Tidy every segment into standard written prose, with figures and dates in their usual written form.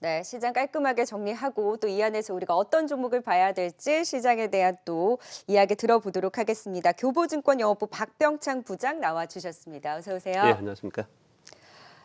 네, 시장 깔끔하게 정리하고 또 이 안에서 우리가 어떤 종목을 봐야 될지 시장에 대한 또 이야기 들어보도록 하겠습니다. 교보증권 영업부 박병창 부장 나와 주셨습니다. 어서 예, 오세요. 안녕하십니까.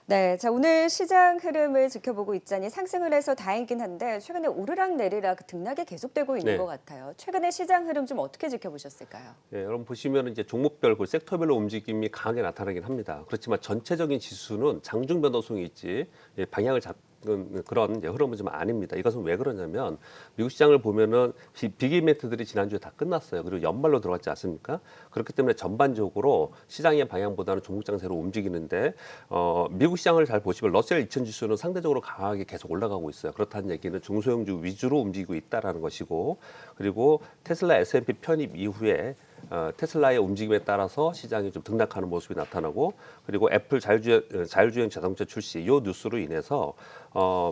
네, 자 오늘 시장 흐름을 지켜보고 있자니 상승을 해서 다행이긴 한데 최근에 오르락내리락 등락이 계속되고 있는 것 네. 같아요. 최근에 시장 흐름 좀 어떻게 지켜보셨을까요? 예, 여러분 보시면 이제 종목별, 그 섹터별로 움직임이 강하게 나타나긴 합니다. 그렇지만 전체적인 지수는 장중 변동성이 있지, 방향을 잡는 그런 이제 흐름은 좀 아닙니다. 이것은 왜 그러냐면 미국 시장을 보면은 빅 이벤트들이 지난주에 다 끝났어요. 그리고 연말로 들어갔지 않습니까? 그렇기 때문에 전반적으로 시장의 방향보다는 종목 장세로 움직이는데 미국 시장을 잘 보시면 러셀 2000 지수는 상대적으로 강하게 계속 올라가고 있어요. 그렇다는 얘기는 중소형주 위주로 움직이고 있다라는 것이고, 그리고 테슬라 S&P 편입 이후에 테슬라의 움직임에 따라서 시장이 좀 등락하는 모습이 나타나고, 그리고 애플 자율주행 자동차 출시 이 뉴스로 인해서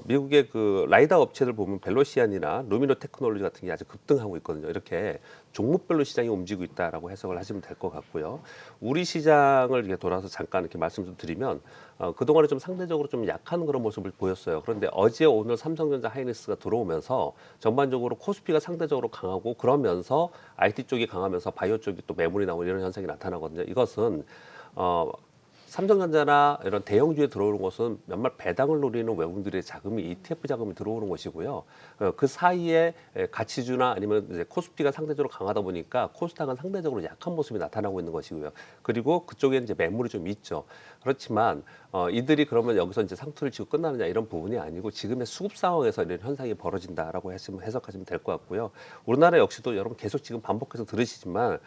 미국의 그 라이다 업체들 보면 벨로시안이나 루미노 테크놀로지 같은 게 아주 급등하고 있거든요. 이렇게 종목별로 시장이 움직이고 있다라고 해석을 하시면 될 것 같고요. 우리 시장을 이렇게 돌아서 잠깐 이렇게 말씀 좀 드리면 그동안에 좀 상대적으로 좀 약한 그런 모습을 보였어요. 그런데 어제 오늘 삼성전자 하이닉스가 들어오면서 전반적으로 코스피가 상대적으로 강하고, 그러면서 IT 쪽이 강하면서 바이오 쪽이 또 매물이 나오는 이런 현상이 나타나거든요. 이것은 어, 삼성전자나 이런 대형주에 들어오는 것은 몇몇 배당을 노리는 외국인들의 자금이 ETF 자금이 들어오는 것이고요. 그 사이에 가치주나 아니면 이제 코스피가 상대적으로 강하다 보니까 코스닥은 상대적으로 약한 모습이 나타나고 있는 것이고요. 그리고 그쪽에 이제 매물이 좀 있죠. 그렇지만 이들이 그러면 여기서 이제 상투를 치고 끝나느냐, 이런 부분이 아니고 지금의 수급 상황에서 이런 현상이 벌어진다라고 해석하시면 될 것 같고요. 우리나라 역시도 여러분 계속 지금 반복해서 들으시지만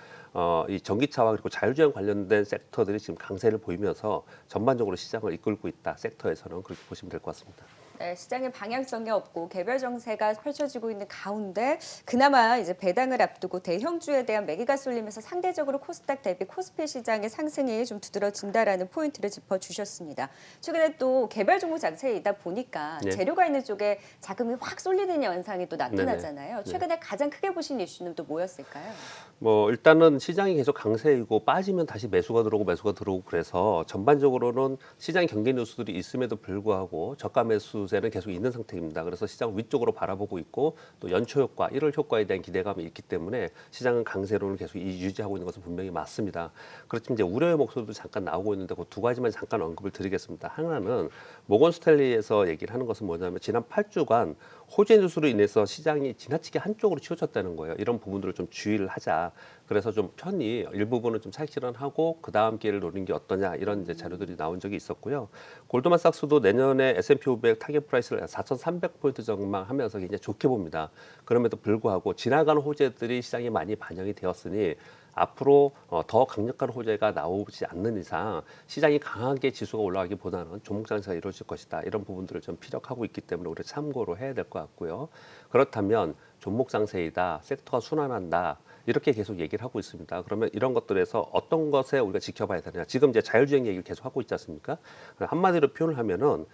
이 전기차와 그리고 자율주행 관련된 섹터들이 지금 강세를 보이면서 전반적으로 시장을 이끌고 있다. 섹터에서는 그렇게 보시면 될 것 같습니다. 네, 시장의 방향성이 없고 개별 정세가 펼쳐지고 있는 가운데 그나마 이제 배당을 앞두고 대형주에 대한 매기가 쏠리면서 상대적으로 코스닥 대비 코스피 시장의 상승이 좀 두드러진다라는 포인트를 짚어주셨습니다. 최근에 또 개별 종목 장세이다 보니까 네, 재료가 있는 쪽에 자금이 확 쏠리는 현상이 또 네네. 나타나잖아요. 네. 최근에 가장 크게 보신 이슈는 또 뭐였을까요? 뭐 일단은 시장이 계속 강세이고 빠지면 다시 매수가 들어오고 그래서 전반적으로는 시장 경기 뉴스들이 있음에도 불구하고 저가 매수세는 계속 있는 상태입니다. 그래서 시장 위쪽으로 바라보고 있고, 또 연초 효과, 1월 효과에 대한 기대감이 있기 때문에 시장은 강세론을 계속 유지하고 있는 것은 분명히 맞습니다. 그렇지만 이제 우려의 목소리도 잠깐 나오고 있는데 그 두 가지만 잠깐 언급을 드리겠습니다. 하나는 모건 스탠리에서 얘기를 하는 것은 뭐냐면 지난 8주간 호재 뉴스로 인해서 시장이 지나치게 한쪽으로 치우쳤다는 거예요. 이런 부분들을 좀 주의를 하자. 그래서 좀 편히 일부분은 좀 차익 실현하고 그 다음 기회를 노리는 게 어떠냐, 이런 이제 자료들이 나온 적이 있었고요. 골드만삭스도 내년에 S&P 500 타겟 프라이스를 4,300포인트 전망하면서 굉장히 좋게 봅니다. 그럼에도 불구하고 지나간 호재들이 시장에 많이 반영이 되었으니 앞으로 더 강력한 호재가 나오지 않는 이상 시장이 강하게 지수가 올라가기보다는 종목 장세가 이루어질 것이다. 이런 부분들을 좀 피력하고 있기 때문에 우리 참고로 해야 될 것 같고요. 그렇다면 종목 장세이다, 섹터가 순환한다, 이렇게 계속 얘기를 하고 있습니다. 그러면 이런 것들에서 어떤 것에 우리가 지켜봐야 되느냐. 지금 이제 자율주행 얘기를 계속 하고 있지 않습니까? 한마디로 표현을 하면은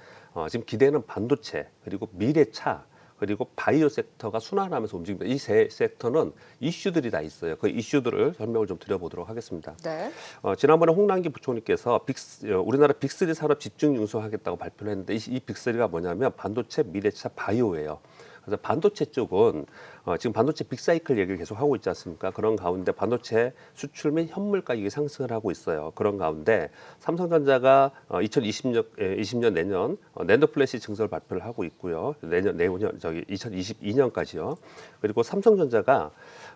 지금 기대는 반도체, 그리고 미래차, 그리고 바이오 섹터가 순환하면서 움직입니다. 이 세 섹터는 이슈들이 다 있어요. 그 이슈들을 설명을 좀 드려보도록 하겠습니다. 네. 지난번에 홍남기 부총리께서 우리나라 빅3 산업 집중 융성하겠다고 발표를 했는데, 이 빅3가 뭐냐면 반도체, 미래차, 바이오예요. 그래서 반도체 쪽은 지금 반도체 빅사이클 얘기를 계속 하고 있지 않습니까? 그런 가운데 반도체 수출 및 현물 가격이 상승을 하고 있어요. 그런 가운데 삼성전자가 2020년 내년 낸드 플래시 증설 발표를 하고 있고요. 내년 저기 2022년까지요. 그리고 삼성전자가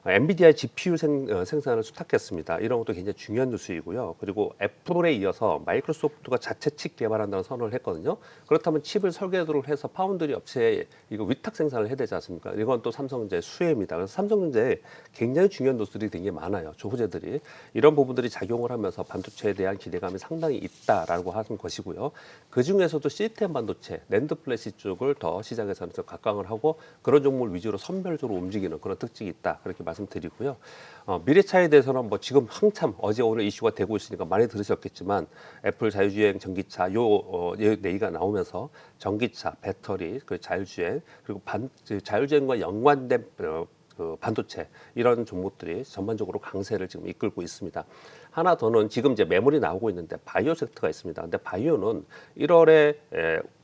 엔비디아 GPU 생산을 수탁했습니다. 이런 것도 굉장히 중요한 뉴스이고요. 그리고 애플에 이어서 마이크로소프트가 자체 칩 개발한다는 선언을 했거든요. 그렇다면 칩을 설계도를 해서 파운드리 업체에 이거 위탁 생산을 해야 되지 않습니까? 이건 또 삼성전자의 수혜입니다. 그래서 삼성전자에 굉장히 중요한 뉴스들이 되게 많아요. 호재들이. 이런 부분들이 작용을 하면서 반도체에 대한 기대감이 상당히 있다라고 하는 것이고요. 그 중에서도 시스템 반도체, 낸드 플래시 쪽을 더 시장에서는 좀 각광을 하고 그런 종목을 위주로 선별적으로 움직이는 그런 특징이 있다. 그렇게 말씀드리고요. 미래차에 대해서는 뭐 지금 한참 어제 오늘 이슈가 되고 있으니까 많이 들으셨겠지만 애플 자율주행 전기차 얘기가 나오면서 전기차, 배터리, 그 자율주행, 그리고 자율주행과 연관된 그 반도체, 이런 종목들이 전반적으로 강세를 지금 이끌고 있습니다. 하나 더는 지금 이제 매물이 나오고 있는데 바이오 섹터가 있습니다. 근데 바이오는 1월에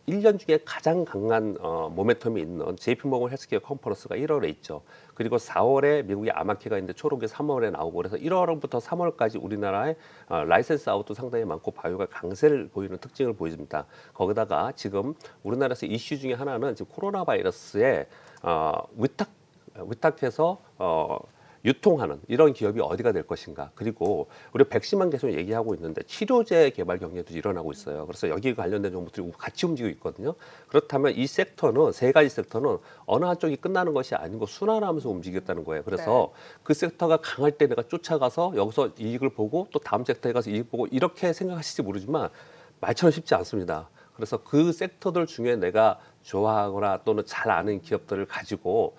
1년 중에 가장 강한 모멘텀이 있는 JP모건 헬스케어 컨퍼런스가 1월에 있죠. 그리고 4월에 미국의 아마케가 있는데 초록이 3월에 나오고 그래서 1월부터 3월까지 우리나라의 라이센스 아웃도 상당히 많고 바이오가 강세를 보이는 특징을 보입니다. 거기다가 지금 우리나라에서 이슈 중에 하나는 지금 코로나 바이러스의 위탁해서 유통하는 이런 기업이 어디가 될 것인가. 그리고 우리 백신만 계속 얘기하고 있는데 치료제 개발 경쟁도 일어나고 있어요. 그래서 여기에 관련된 정보들이 같이 움직이고 있거든요. 그렇다면 이 섹터는 세 가지 섹터는 어느 한쪽이 끝나는 것이 아니고 순환하면서 움직이겠다는 거예요. 그래서 그 섹터가 강할 때 내가 쫓아가서 여기서 이익을 보고 또 다음 섹터에 가서 이익 보고 이렇게 생각하실지 모르지만 말처럼 쉽지 않습니다. 그래서 그 섹터들 중에 내가 좋아하거나 또는 잘 아는 기업들을 가지고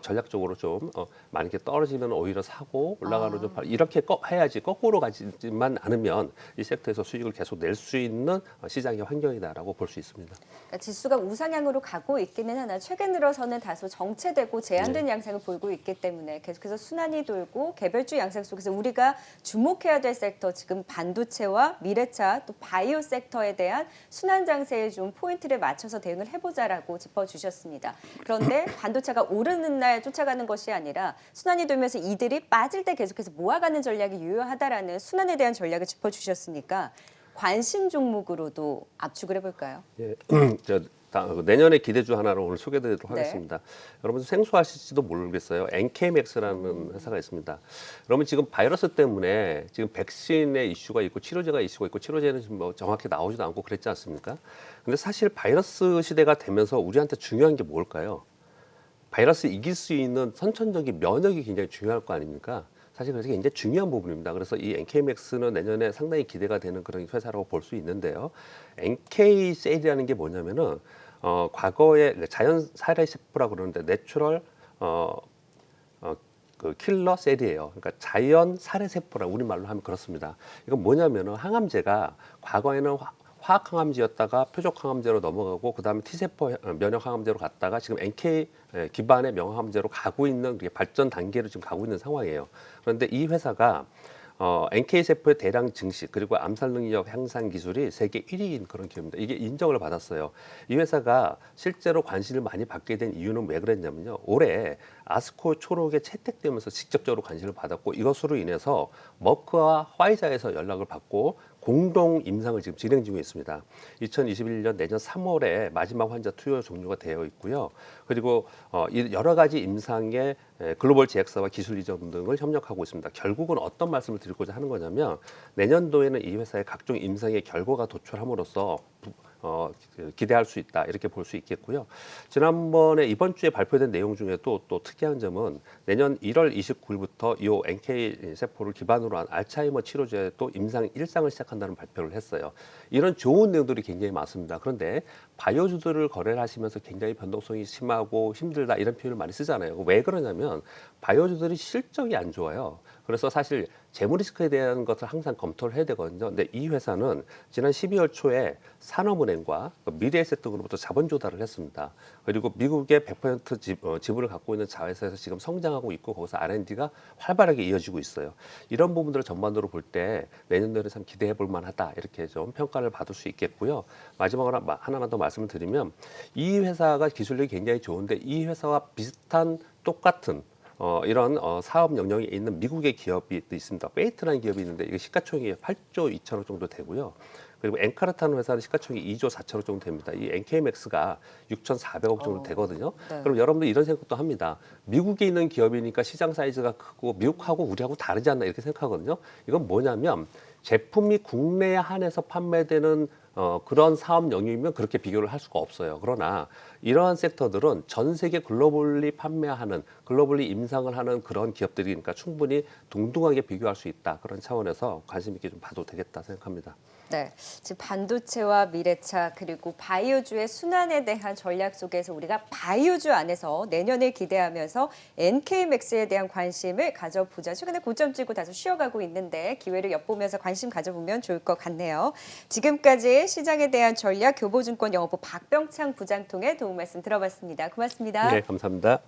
전략적으로 좀 만약에 떨어지면 오히려 사고 올라가는 좀 이렇게 해야지 거꾸로 가지만 않으면 이 섹터에서 수익을 계속 낼 수 있는 시장의 환경이다라고 볼 수 있습니다. 그러니까 지수가 우상향으로 가고 있기는 하나 최근 들어서는 다소 정체되고 제한된 양상을 보이고 있기 때문에 계속해서 순환이 돌고 개별주 양상 속에서 우리가 주목해야 될 섹터 지금 반도체와 미래차 또 바이오 섹터에 대한 순환 장세에 좀 포인트를 맞춰서 대응을 해보자라고 짚어주셨습니다. 그런데 반도체가 오르는 날 쫓아가는 것이 아니라 순환이 돌면서 이들이 빠질 때 계속해서 모아가는 전략이 유효하다라는 순환에 대한 전략을 짚어주셨으니까 관심 종목으로도 압축을 해볼까요? 예, 내년의 기대주 하나를 오늘 소개드리도록 하겠습니다. 여러분 생소하실지도 모르겠어요. NK맥스라는 회사가 있습니다. 여러분 지금 바이러스 때문에 지금 백신의 이슈가 있고 치료제가 이슈가 있고 치료제는 지금 뭐 정확히 나오지도 않고 그랬지 않습니까? 근데 사실 바이러스 시대가 되면서 우리한테 중요한 게 뭘까요? 바이러스 이길 수 있는 선천적인 면역이 굉장히 중요할 거 아닙니까? 사실 그래서 굉장히 중요한 부분입니다. 그래서 이 NK맥스는 내년에 상당히 기대가 되는 그런 회사라고 볼 수 있는데요. NK셀이라는 게 뭐냐면은 과거에 자연 살해 세포라고 그러는데 내추럴 그 킬러 셀이에요. 그러니까 자연 살해 세포라 우리말로 하면 그렇습니다. 이건 뭐냐면은 항암제가 과거에는 화학 항암제였다가 표적 항암제로 넘어가고 그다음에 T세포 면역 항암제로 갔다가 지금 NK 기반의 면역 항암제로 가고 있는 발전 단계로 지금 가고 있는 상황이에요. 그런데 이 회사가 NK 세포의 대량 증식 그리고 암살 능력 향상 기술이 세계 1위인 그런 기업입니다. 이게 인정을 받았어요. 이 회사가 실제로 관심을 많이 받게 된 이유는 왜 그랬냐면요. 올해 아스코 초록에 채택되면서 직접적으로 관심을 받았고 이것으로 인해서 머크와 화이자에서 연락을 받고 공동 임상을 지금 진행 중에 있습니다. 2021년 내년 3월에 마지막 환자 투여 종료가 되어 있고요. 그리고 여러 가지 임상의 글로벌 제약사와 기술 이전 등을 협력하고 있습니다. 결국은 어떤 말씀을 드리고자 하는 거냐면 내년도에는 이 회사의 각종 임상의 결과가 도출함으로써 기대할 수 있다 이렇게 볼 수 있겠고요. 지난번에 이번 주에 발표된 내용 중에도 또 특이한 점은 내년 1월 29일부터 이 NK 세포를 기반으로 한 알츠하이머 치료제 또 임상 1상을 시작한다는 발표를 했어요. 이런 좋은 내용들이 굉장히 많습니다. 그런데 바이오주들을 거래를 하시면서 굉장히 변동성이 심하고 힘들다 이런 표현을 많이 쓰잖아요. 왜 그러냐면 바이오주들이 실적이 안 좋아요. 그래서 사실 재무 리스크에 대한 것을 항상 검토를 해야 되거든요. 근데 이 회사는 지난 12월 초에 산업은행과 미래에셋등으로부터 자본 조달을 했습니다. 그리고 미국의 100% 지분을 갖고 있는 자회사에서 지금 성장하고 있고 거기서 R&D가 활발하게 이어지고 있어요. 이런 부분들을 전반적으로 볼 때 내년도에 참 기대해 볼 만하다 이렇게 좀 평가를 받을 수 있겠고요. 마지막으로 하나만 더 말씀을 드리면 이 회사가 기술력이 굉장히 좋은데 이 회사와 비슷한 똑같은 이런 사업 영역에 있는 미국의 기업이 또 있습니다. 페이트라는 기업이 있는데 이게 시가총액이 8조 2천억 정도 되고요. 그리고 엔카르타는 회사는 시가총액이 2조 4천억 정도 됩니다. 이 NK맥스가 6,400억 정도 되거든요. 네. 그럼 여러분들 이런 생각도 합니다. 미국에 있는 기업이니까 시장 사이즈가 크고 미국하고 우리하고 다르지 않나 이렇게 생각하거든요. 이건 뭐냐면 제품이 국내에 한해서 판매되는 그런 사업 영역이면 그렇게 비교를 할 수가 없어요. 그러나 이러한 섹터들은 전 세계 글로벌리 판매하는 글로벌리 임상을 하는 그런 기업들이니까 충분히 동등하게 비교할 수 있다. 그런 차원에서 관심 있게 좀 봐도 되겠다 생각합니다. 네, 지금 반도체와 미래차 그리고 바이오주의 순환에 대한 전략 속에서 우리가 바이오주 안에서 내년을 기대하면서 NK맥스에 대한 관심을 가져보자. 최근에 고점 찍고 다소 쉬어가고 있는데 기회를 엿보면서 관심 가져보면 좋을 것 같네요. 지금까지 시장에 대한 전략 교보증권 영업부 박병창 부장 통해 도움 말씀 들어봤습니다. 고맙습니다. 네, 감사합니다.